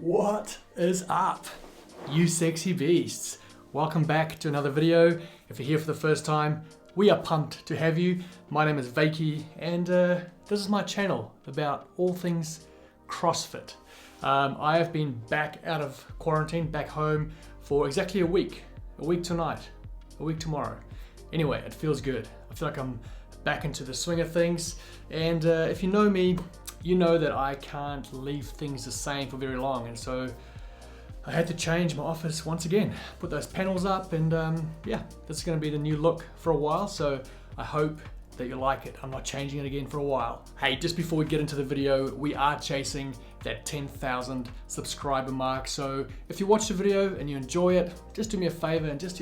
What is up, you sexy beasts? Welcome back to another video. If you're here for the first time, we are pumped to have you. My name is Wykie, and this is my channel about all things CrossFit. I have been back out of quarantine, back home for exactly a week tonight, a week tomorrow. Anyway, it feels good. I feel like I'm back into the swing of things, and if you know me, you know that I can't leave things the same for very long, and so I had to change my office once again, put those panels up, and yeah, this is going to be the new look for a while, so I hope that you like it. I'm not changing it again for a while. Hey, just before we get into the video, we are chasing that 10,000 subscriber mark, so if you watch the video and you enjoy it, just do me a favor and just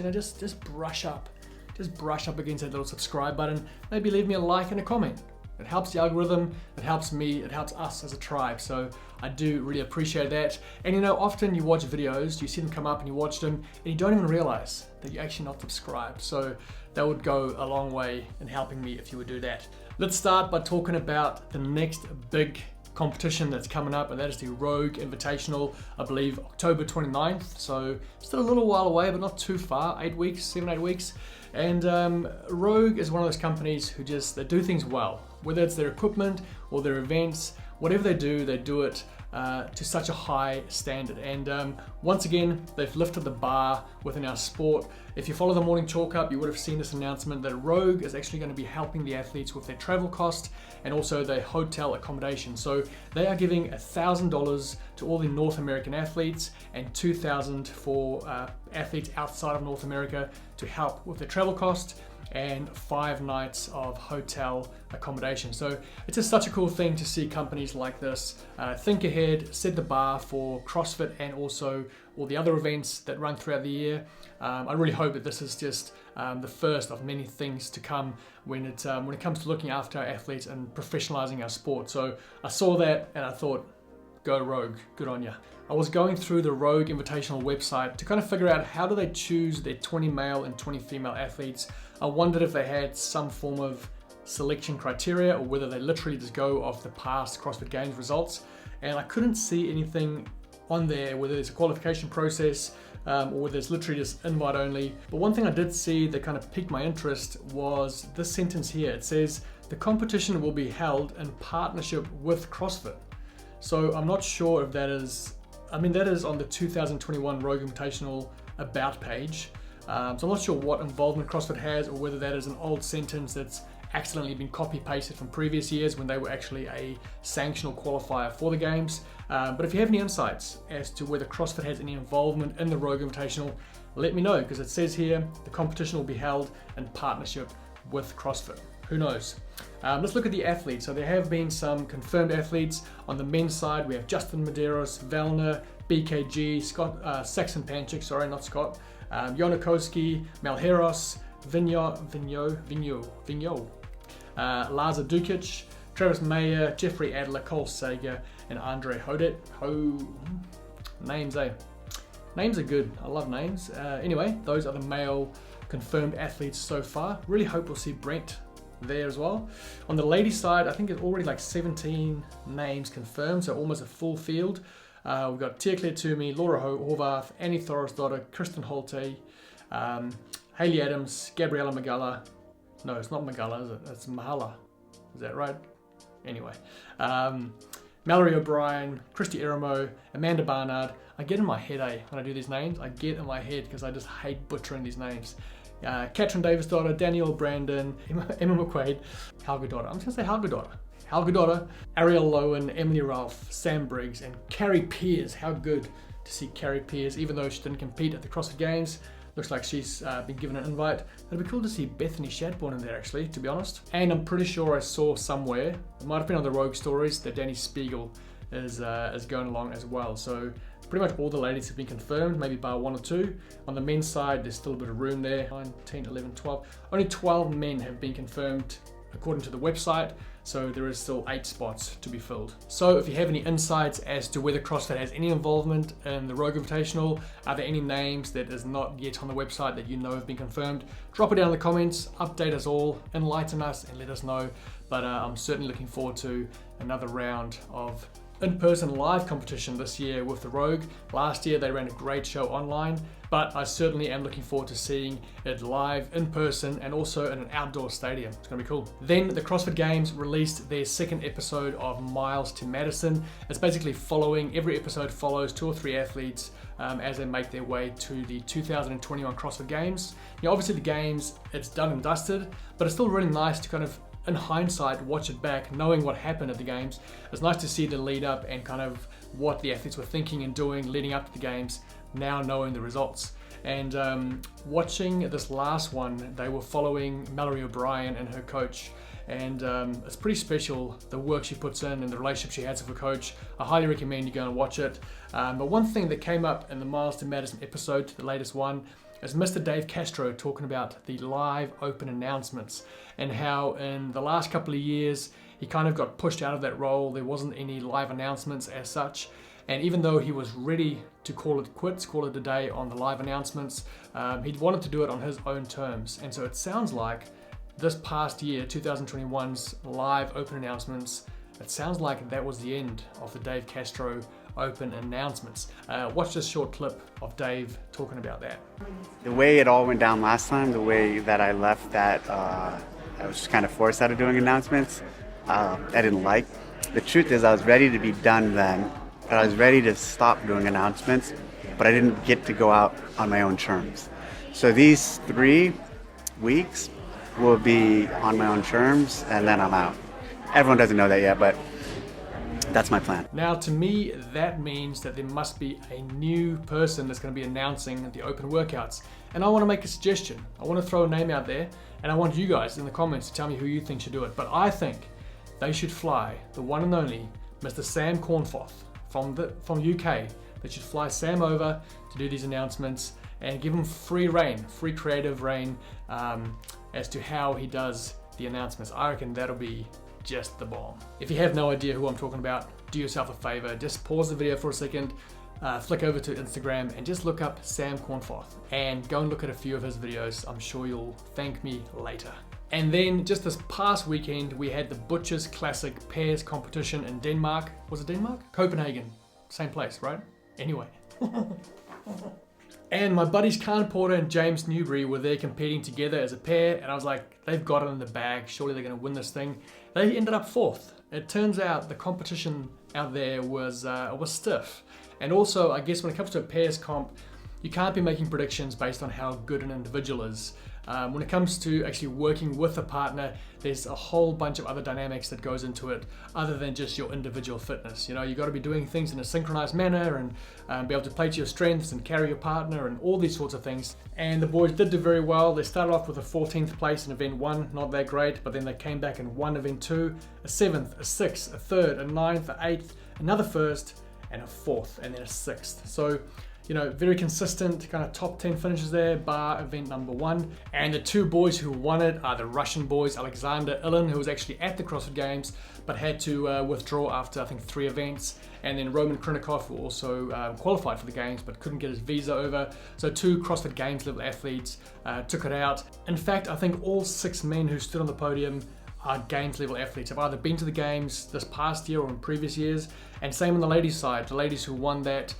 brush up. Just brush up against that little subscribe button. Maybe leave me a like and a comment. It helps the algorithm, it helps me, it helps us as a tribe. So I do really appreciate that. And you know, often you watch videos, you see them come up and you watch them and you don't even realize that you're actually not subscribed. So that would go a long way in helping me if you would do that. Let's start by talking about the next big competition that's coming up, and that is the Rogue Invitational, I believe October 29th. So still a little while away, but not too far, 8 weeks, 7-8 weeks. And Rogue is one of those companies who they do things well. Whether it's their equipment or their events, whatever they do it to such a high standard. And once again, they've lifted the bar within our sport. If you follow the Morning Chalk Up, you would have seen this announcement that Rogue is actually going to be helping the athletes with their travel cost and also their hotel accommodation. So they are giving $1,000 to all the North American athletes and $2,000 for athletes outside of North America to help with their travel cost and 5 nights of hotel accommodation. So it's just such a cool thing to see companies like this think ahead, set the bar for CrossFit and also all the other events that run throughout the year. I really hope that this is just the first of many things to come when it comes to looking after our athletes and professionalizing our sport. So I saw that and I thought, go Rogue, good on ya. I was going through the Rogue Invitational website to kind of figure out how do they choose their 20 male and 20 female athletes. I wondered if they had some form of selection criteria or whether they literally just go off the past CrossFit Games results. And I couldn't see anything on there, whether it's a qualification process or whether it's literally just invite only. But one thing I did see that kind of piqued my interest was this sentence here. It says, the competition will be held in partnership with CrossFit. So I'm not sure if that is, that is on the 2021 Rogue Invitational About page. So I'm not sure what involvement CrossFit has or whether that is an old sentence that's accidentally been copy-pasted from previous years when they were actually a sanctional qualifier for the games. But if you have any insights as to whether CrossFit has any involvement in the Rogue Invitational, let me know, because it says here the competition will be held in partnership with CrossFit. Who knows? Let's look at the athletes. So there have been some confirmed athletes. On the men's side, we have Justin Medeiros, Vellner, BKG, Scott, Saxon Panchik, sorry, not Scott, Jonakowski, Malheros, Vigno, Laza Dukic, Travis Mayer, Jeffrey Adler, Cole Sager, and Andre Hodet. Names, eh? Names are good. I love names. Anyway, those are the male confirmed athletes so far. Really hope we'll see Brent there as well. On the ladies side, I think it's already like 17 names confirmed, so almost a full field. We've got Tia Claire Toomey, Laura Horvath, Annie Thorisdottir, Kristen Holte, Hayley Adams, Gabriella Magalla. No, it's not Magalla, is it? It's Mahala. Is that right? Anyway. Mallory O'Brien, Christy Eramo, Amanda Barnard. I get in my head, when I do these names, I get in my head because I just hate butchering these names. Katrin Davis-Daughter, Danielle Brandon, Emma McQuaid, Helga Daughter. I'm just going to say Helga Daughter. Helga Daughter, Ariel Lowen, Emily Ralph, Sam Briggs, and Carrie Pearce. How good to see Carrie Pearce, even though she didn't compete at the CrossFit Games. Looks like she's been given an invite. It'd be cool to see Bethany Shadbourne in there, actually, to be honest. And I'm pretty sure I saw somewhere, it might have been on the Rogue Stories, that Danny Spiegel is going along as well. So pretty much all the ladies have been confirmed, maybe bar 1 or 2. On the men's side, there's still a bit of room there. 9, 10, 11, 12. Only 12 men have been confirmed according to the website. So there is still 8 spots to be filled. So if you have any insights as to whether CrossFit has any involvement in the Rogue Invitational, are there any names that is not yet on the website that you know have been confirmed, drop it down in the comments, update us all, enlighten us and let us know. But I'm certainly looking forward to another round of in-person live competition this year with the Rogue. Last year they ran a great show online, but I certainly am looking forward to seeing it live in person and also in an outdoor stadium. It's gonna be cool. Then the CrossFit Games released their second episode of Miles to Madison. It's basically every episode follows 2 or 3 athletes as they make their way to the 2021 CrossFit Games. Obviously the games, it's done and dusted, but it's still really nice to kind of, in hindsight, watch it back, knowing what happened at the games. It's nice to see the lead up and kind of what the athletes were thinking and doing leading up to the games, now knowing the results. And watching this last one, they were following Mallory O'Brien and her coach. And it's pretty special, the work she puts in and the relationship she has with her coach. I highly recommend you go and watch it. But one thing that came up in the Miles to Madison episode, the latest one, is Mr. Dave Castro talking about the live open announcements and how in the last couple of years he kind of got pushed out of that role. There wasn't any live announcements as such. And even though he was ready to call it quits, call it a day on the live announcements, he wanted to do it on his own terms. And so it sounds like this past year, 2021's live open announcements, it sounds like that was the end of the Dave Castro open announcements. Watch this short clip of Dave talking about that. The way it all went down last time, the way that I left that, I was just kind of forced out of doing announcements. I didn't like. The truth is I was ready to be done then, but I was ready to stop doing announcements, but I didn't get to go out on my own terms. So these 3 weeks will be on my own terms, and then I'm out. Everyone doesn't know that yet, but that's my plan. Now, to me, that means that there must be a new person that's going to be announcing the open workouts. And I want to make a suggestion. I want to throw a name out there, and I want you guys in the comments to tell me who you think should do it. But I think they should fly the one and only Mr. Sam Cornforth from UK. They should fly Sam over to do these announcements and give him free reign, free creative reign as to how he does the announcements. I reckon that'll be just the bomb. If you have no idea who I'm talking about, do yourself a favor, just pause the video for a second, flick over to Instagram and just look up Sam Cornforth and go and look at a few of his videos. I'm sure you'll thank me later. And then just this past weekend, we had the Butchers Classic Pairs competition in Denmark. Was it Denmark? Copenhagen, same place, right? Anyway. And my buddies Khan Porter and James Newbury were there competing together as a pair, and I was like, they've got it in the bag, surely they're gonna win this thing. They ended up 4th. It turns out the competition out there was stiff. And also, I guess when it comes to a pairs comp, you can't be making predictions based on how good an individual is. When it comes to actually working with a partner, there's a whole bunch of other dynamics that goes into it other than just your individual fitness. You know, you got to be doing things in a synchronized manner and be able to play to your strengths and carry your partner and all these sorts of things. And the boys did do very well. They started off with a 14th place in event 1, not that great, but then they came back and won event 2, a 7th, a 6th, a 3rd, a 9th, a 8th, another 1st, and a 4th, and then a 6th. So, you know, very consistent kind of top 10 finishes there, bar event number 1. And the 2 boys who won it are the Russian boys, Alexander Ilin, who was actually at the CrossFit Games, but had to withdraw after, I think, 3 events. And then Roman Krinikov, who also qualified for the Games, but couldn't get his visa over. So 2 CrossFit Games level athletes took it out. In fact, I think all 6 men who stood on the podium are Games level athletes, have either been to the Games this past year or in previous years. And same on the ladies side, the ladies who won that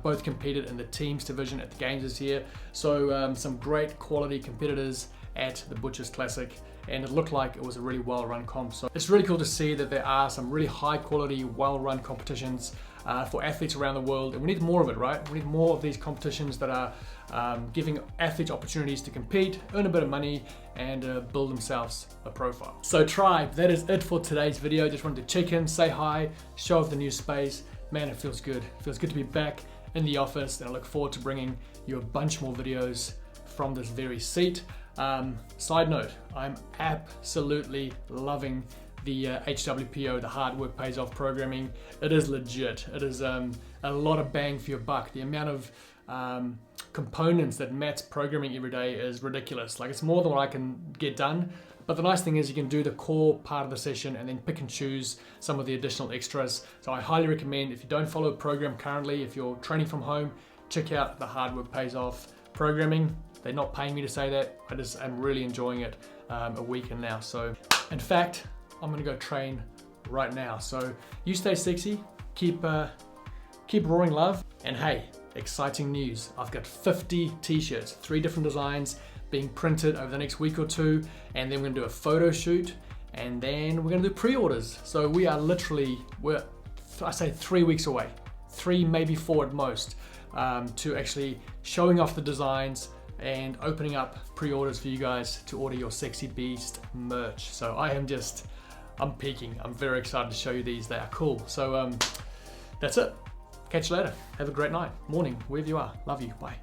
both competed in the teams division at the Games this year. So some great quality competitors at the Butchers Classic, and it looked like it was a really well-run comp. So it's really cool to see that there are some really high quality, well-run competitions for athletes around the world, and we need more of it, right? We need more of these competitions that are giving athletes opportunities to compete, earn a bit of money, and build themselves a profile. So tribe, that is it for today's video. Just wanted to check in, say hi, show off the new space. Man, it feels good. It feels good to be back in the office, and I look forward to bringing you a bunch more videos from this very seat. Side note, I'm absolutely loving the HWPO, the hard work pays off programming. It is legit. It is a lot of bang for your buck. The amount of components that Matt's programming every day is ridiculous. Like, it's more than what I can get done. But the nice thing is you can do the core part of the session and then pick and choose some of the additional extras. So I highly recommend, if you don't follow a program currently, if you're training from home, check out the hard work pays off programming. They're not paying me to say that. I'm really enjoying it a week in now. So in fact, I'm gonna go train right now. So you stay sexy, keep roaring love. And hey, exciting news. I've got 50 t-shirts, 3 different designs being printed over the next week or 2, and then we're gonna do a photo shoot, and then we're gonna do pre-orders. So we are literally, I say 3 weeks away, 3, maybe 4 at most, to actually showing off the designs and opening up pre-orders for you guys to order your Sexy Beast merch. So I'm peaking. I'm very excited to show you these. They are cool. So that's it. Catch you later. Have a great night, morning, wherever you are. Love you. Bye.